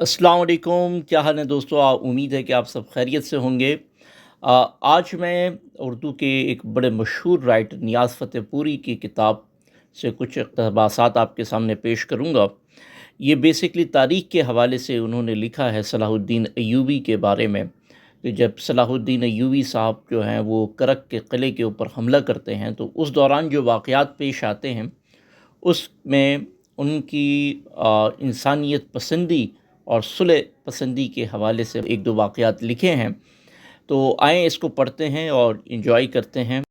अस्सलाम वालेकुम, क्या हाल है दोस्तों। उम्मीद है कि आप सब खैरियत से होंगे। आज मैं उर्दू के एक बड़े मशहूर राइटर नियाज़ फ़तेहपुरी की किताब से कुछ इक़्तिबासात आपके सामने पेश करूँगा। ये बेसिकली तारीख़ के हवाले से उन्होंने लिखा है सलाहुद्दीन अय्यूबी के बारे में, कि जब सलाहुद्दीन अय्यूबी साहब जो हैं वो करक के किले के ऊपर हमला करते हैं, तो उस दौरान जो वाक़यात पेश आते हैं उसमें उनकी इंसानियत पसंदी और सुलह पसंदी के हवाले से एक दो वाक़यात लिखे हैं। तो आएँ इसको पढ़ते हैं और एंजॉय करते हैं।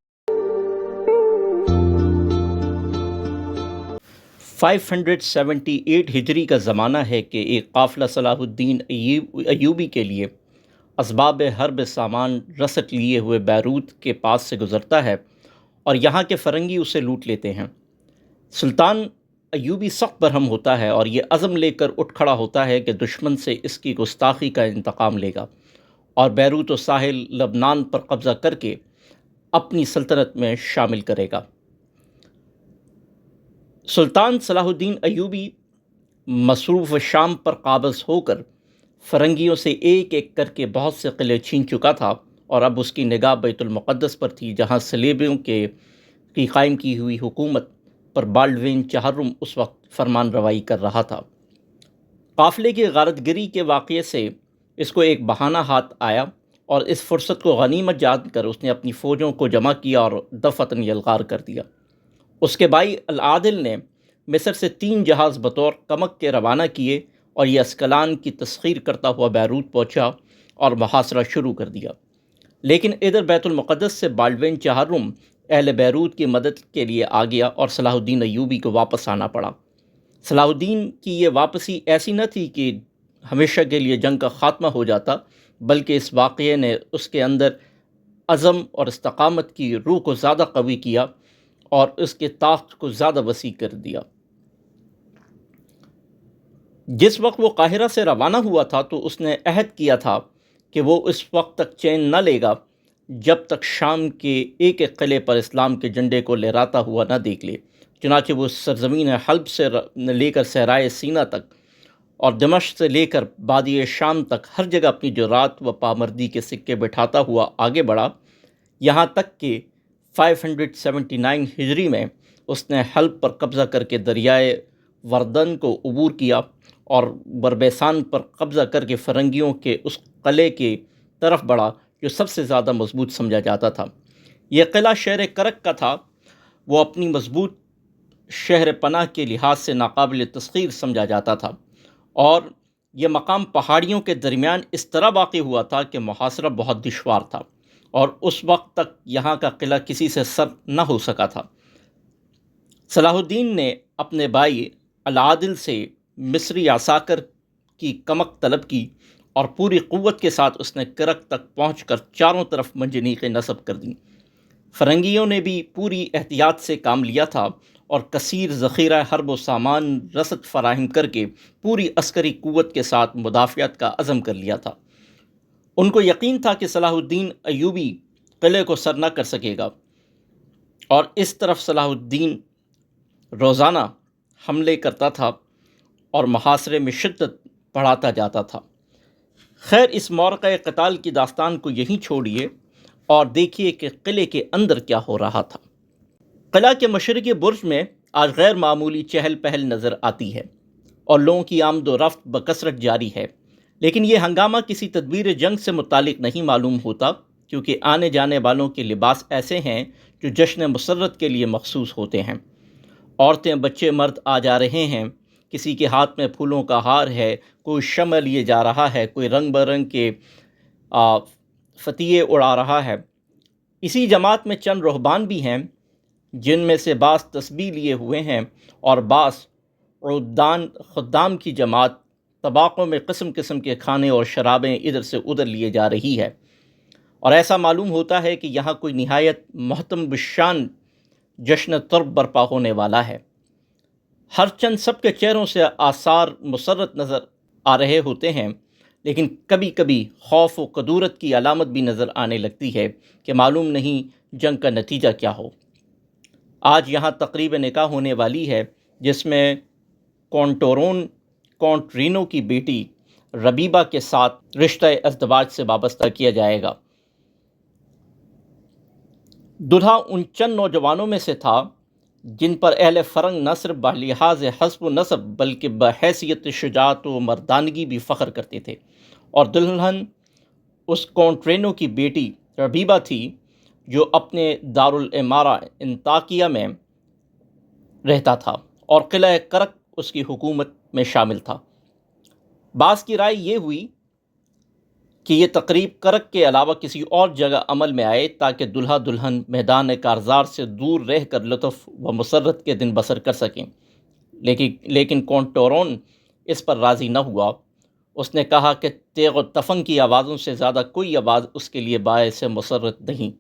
578 हिजरी का ज़माना है कि एक काफ़िला सलाहुद्दीन अय्यूबी के लिए असबाब हर्ब सामान रसद लिए हुए बैरूत के पास से गुज़रता है और यहाँ के फ़रंगी उसे लूट लेते हैं। सुल्तान अय्यूबी सख्त बरहम होता है और ये अज़म लेकर उठ खड़ा होता है कि दुश्मन से इसकी गुस्ताखी का इंतकाम लेगा और बैरूत व साहिल लबनान पर कब्ज़ा करके अपनी सल्तनत में शामिल करेगा। सुल्तान सलाहुद्दीन अय्यूबी मसरूफ़ शाम पर काबज़ होकर फ़रंगियों से एक एक करके बहुत से किले छीन चुका था और अब उसकी निगाह बैतुल मुक़द्दस पर थी, जहाँ सलेबियों की कायम की हुई हुकूमत पर बाल्डविन चहर्रुम उस वक्त फरमान रवाई कर रहा था। काफ़िले की गारतगिरी के वाक़ये से इसको एक बहाना हाथ आया और इस फुर्सत को गनीमत जानकर उसने अपनी फ़ौजों को जमा किया और दफ़अतन यलगार कर दिया। उसके भाई अल-आदिल ने मिस्र से 3 जहाज़ बतौर कमक के रवाना किए और ये अस्कलान की तस्ख़ीर करता हुआ बैरूत पहुँचा और मुहासरा शुरू कर दिया। लेकिन इधर बैतुल मुक़द्दस से बाल्डविन चहर्रुम अहले बैरूत की मदद के लिए आ गया और सलाहुद्दीन अय्यूबी को वापस आना पड़ा। सलाहुद्दीन की ये वापसी ऐसी न थी कि हमेशा के लिए जंग का ख़ात्मा हो जाता, बल्कि इस वाक़ये ने उसके अंदर अज़म और इस्तक़ामत की रूह को ज़्यादा क़वी किया और उसके ताक़त को ज़्यादा वसी कर दिया। जिस वक्त वो काहिरा से रवाना हुआ था तो उसने अहद किया था कि वो इस वक्त तक चैन न लेगा जब तक शाम के एक एक किले पर इस्लाम के झंडे को लहराता हुआ न देख ले। चुनांचे वो सरज़मीन हल्ब से लेकर सहराए सीना तक और दमिश्क से लेकर बादी शाम तक हर जगह अपनी जुरात व पामर्दी के सिक्के बिठाता हुआ आगे बढ़ा, यहाँ तक कि 579 हिजरी में उसने हल्ब पर कब्ज़ा करके दरियाए वर्दन को अबूर किया और बरबैसान पर कब्ज़ा करके फ़रंगियों के उस किले की तरफ बढ़ा जो सबसे ज़्यादा मजबूत समझा जाता था। यह किला शहर करक का था। वो अपनी मजबूत शहर पनाह के लिहाज से नाकाबिल तस्ख़ीर समझा जाता था और यह मकाम पहाड़ियों के दरमियान इस तरह वाक़ हुआ था कि मुहासरा बहुत दुश्वार था और उस वक्त तक यहाँ का किला किसी से सर न हो सका था। सलाहुद्दीन ने अपने भाई अल-आदिल से मिस्री आसाकर की कमक तलब की और पूरी क़ुव्वत के साथ उसने करक तक पहुँचकर चारों तरफ मंजनीक़ें नस्ब कर दी। फ़रंगियों ने भी पूरी एहतियात से काम लिया था और कसीर ज़ख़ीरा हर्ब व सामान रसद फ़राहम करके पूरी अस्करी क़ुव्वत के साथ मुदाफ़ियत का अज़म कर लिया था। उनको यकीन था कि सलाहुद्दीन अय्यूबी किले को सर न कर सकेगा और इस तरफ सलाहुद्दीन रोज़ाना हमले करता था और मुहासरे में शिद्दत बढ़ाता जाता था। खैर, इस मौक़े क़िताल की दास्तान को यहीं छोड़िए और देखिए कि किले के अंदर क्या हो रहा था। किला के मशरक़ी बुर्ज में आज गैर मामूली चहल पहल नज़र आती है और लोगों की आमदो रफ्त बकसरत जारी है, लेकिन ये हंगामा किसी तदबीर जंग से मुतालिक नहीं मालूम होता, क्योंकि आने जाने वालों के लिबास ऐसे हैं जो जश्न मुसर्रत के लिए मखसूस होते हैं। औरतें बच्चे मर्द आ जा रहे हैं, किसी के हाथ में फूलों का हार है, कोई शम्म लिए जा रहा है, कोई रंग बरंग के फतिये उड़ा रहा है। इसी जमात में चंद रुहबान भी हैं जिनमें से बास तस्बीह लिए हुए हैं और बास रुद्दान खुद्दाम की जमात तबाक़ों में किस्म किस्म के खाने और शराबें इधर से उधर लिए जा रही है और ऐसा मालूम होता है कि यहाँ कोई निहायत महतम बिशान जश्न तर्ब बर्पा होने वाला है। हर चंद सबके चेहरों से आसार मुसर्रत नज़र आ रहे होते हैं, लेकिन कभी कभी खौफ व कदूरत की अलामत भी नज़र आने लगती है कि मालूम नहीं जंग का नतीजा क्या हो। आज यहाँ तकरीब निकाह होने वाली है जिसमें कॉन्टोरोन कॉन्ट रीनो की बेटी ربیبہ کے ساتھ رشتہ ازدواج سے وابستہ کیا جائے گا۔ دلہا ان چند نوجوانوں میں سے تھا جن پر اہل فرنگ نہ صرف بلحاظ حسب و نسب بلکہ بحیثیت شجاعت و مردانگی بھی فخر کرتے تھے، اور دلہن اس کونٹرینو کی بیٹی ربیبہ تھی جو اپنے دارالعمارہ انطاکیہ میں رہتا تھا اور قلعہ کرک اس کی حکومت میں شامل تھا۔ بعض کی رائے یہ ہوئی کہ یہ تقریب کرک کے علاوہ کسی اور جگہ عمل میں آئے تاکہ دلہا دلہن میدان کارزار سے دور رہ کر لطف و مسرت کے دن بسر کر سکیں، لیکن کونٹورون اس پر راضی نہ ہوا۔ اس نے کہا کہ تیغ و تفنگ کی آوازوں سے زیادہ کوئی آواز اس کے لیے باعث مسرت نہیں،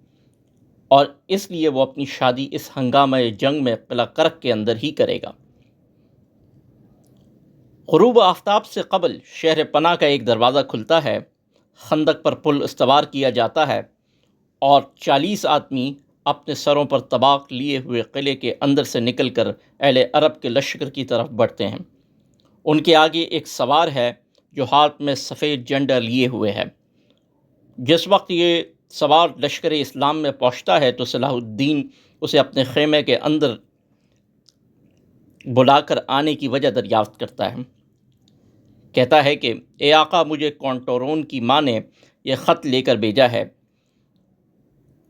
اور اس لیے وہ اپنی شادی اس ہنگامہ جنگ میں قلعہ کرک کے اندر ہی کرے گا۔ غروب آفتاب سے قبل شہر پناہ کا ایک دروازہ کھلتا ہے، خندق پر پل استوار کیا جاتا ہے، اور 40 آدمی اپنے سروں پر طباق لیے ہوئے قلعے کے اندر سے نکل کر اہل عرب کے لشکر کی طرف بڑھتے ہیں۔ ان کے آگے ایک سوار ہے جو ہاتھ میں سفید جھنڈا لیے ہوئے ہے۔ جس وقت یہ سوار لشکر اسلام میں پہنچتا ہے تو صلاح الدین اسے اپنے خیمے کے اندر بلا کر آنے کی وجہ دریافت کرتا ہے۔ کہتا ہے کہ اے آقا، مجھے کونٹورون کی ماں نے یہ خط لے کر بھیجا ہے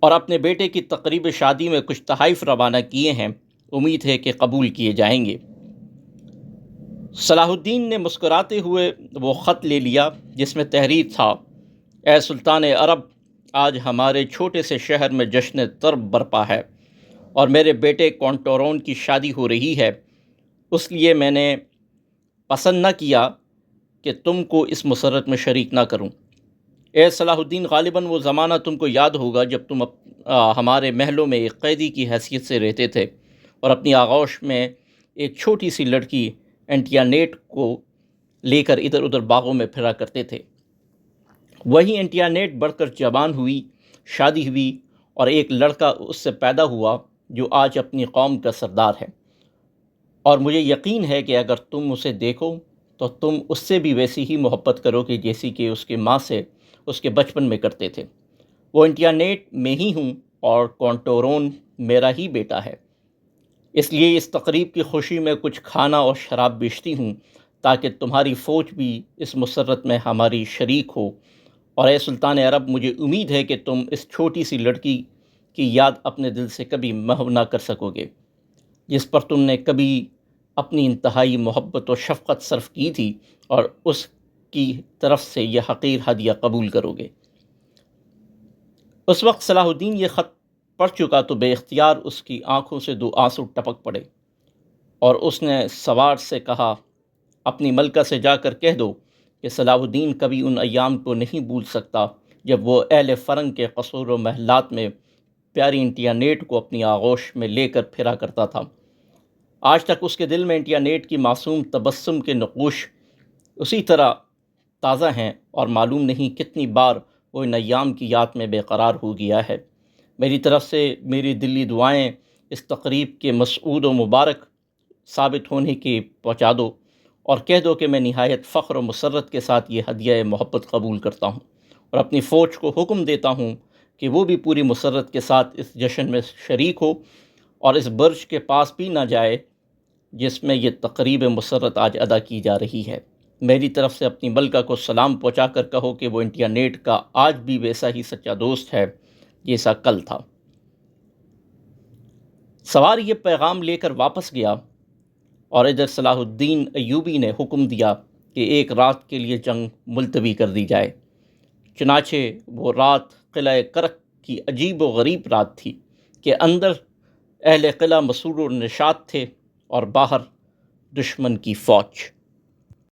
اور اپنے بیٹے کی تقریب شادی میں کچھ تحائف روانہ کیے ہیں، امید ہے کہ قبول کیے جائیں گے۔ صلاح الدین نے مسکراتے ہوئے وہ خط لے لیا جس میں تحریر تھا: اے سلطان عرب، آج ہمارے چھوٹے سے شہر میں جشن طرب برپا ہے اور میرے بیٹے کونٹورون کی شادی ہو رہی ہے، اس لیے میں نے پسند نہ کیا کہ تم کو اس مسرت میں شریک نہ کروں۔ اے صلاح الدین، غالباً وہ زمانہ تم کو یاد ہوگا جب تم ہمارے محلوں میں ایک قیدی کی حیثیت سے رہتے تھے اور اپنی آغوش میں ایک چھوٹی سی لڑکی انٹیانیٹ کو لے کر ادھر ادھر باغوں میں پھرا کرتے تھے۔ وہی انٹیانیٹ بڑھ کر جوان ہوئی، شادی ہوئی، اور ایک لڑکا اس سے پیدا ہوا جو آج اپنی قوم کا سردار ہے، اور مجھے یقین ہے کہ اگر تم اسے دیکھو تو تم اس سے بھی ویسی ہی محبت کرو گے جیسی کہ اس کے ماں سے اس کے بچپن میں کرتے تھے۔ وہ انٹیانیٹ میں ہی ہوں اور کونٹورون میرا ہی بیٹا ہے، اس لیے اس تقریب کی خوشی میں کچھ کھانا اور شراب بیچتی ہوں تاکہ تمہاری فوج بھی اس مسرت میں ہماری شریک ہو، اور اے سلطان عرب، مجھے امید ہے کہ تم اس چھوٹی سی لڑکی کی یاد اپنے دل سے کبھی محو نہ کر سکو گے جس پر تم نے کبھی اپنی انتہائی محبت و شفقت صرف کی تھی، اور اس کی طرف سے یہ حقیر ہدیہ قبول کرو گے۔ اس وقت صلاح الدین یہ خط پڑھ چکا تو بے اختیار اس کی آنکھوں سے 2 آنسو ٹپک پڑے، اور اس نے سوار سے کہا: اپنی ملکہ سے جا کر کہہ دو کہ صلاح الدین کبھی ان ایام کو نہیں بھول سکتا جب وہ اہل فرنگ کے قصور و محلات میں پیاری انٹیانیٹ کو اپنی آغوش میں لے کر پھرا کرتا تھا۔ آج تک اس کے دل میں انٹیانیٹ کی معصوم تبسم کے نقوش اسی طرح تازہ ہیں، اور معلوم نہیں کتنی بار وہ ان ایام کی یاد میں بے قرار ہو گیا ہے۔ میری طرف سے میری دلی دعائیں اس تقریب کے مسعود و مبارک ثابت ہونے کی پہنچا دو، اور کہہ دو کہ میں نہایت فخر و مسرت کے ساتھ یہ ہدیہ محبت قبول کرتا ہوں، اور اپنی فوج کو حکم دیتا ہوں کہ وہ بھی پوری مسرت کے ساتھ اس جشن میں شریک ہو اور اس برج کے پاس بھی نہ جائے جس میں یہ تقریب مسرت آج ادا کی جا رہی ہے۔ میری طرف سے اپنی ملکہ کو سلام پہنچا کر کہو کہ وہ انٹیانیٹ کا آج بھی ویسا ہی سچا دوست ہے جیسا کل تھا۔ سوار یہ پیغام لے کر واپس گیا، اور ادھر صلاح الدین ایوبی نے حکم دیا کہ ایک رات کے لیے جنگ ملتوی کر دی جائے۔ چنانچہ وہ رات قلعہ کرک کی عجیب و غریب رات تھی کہ اندر اہل قلعہ مسرور و نشاط تھے اور باہر دشمن کی فوج۔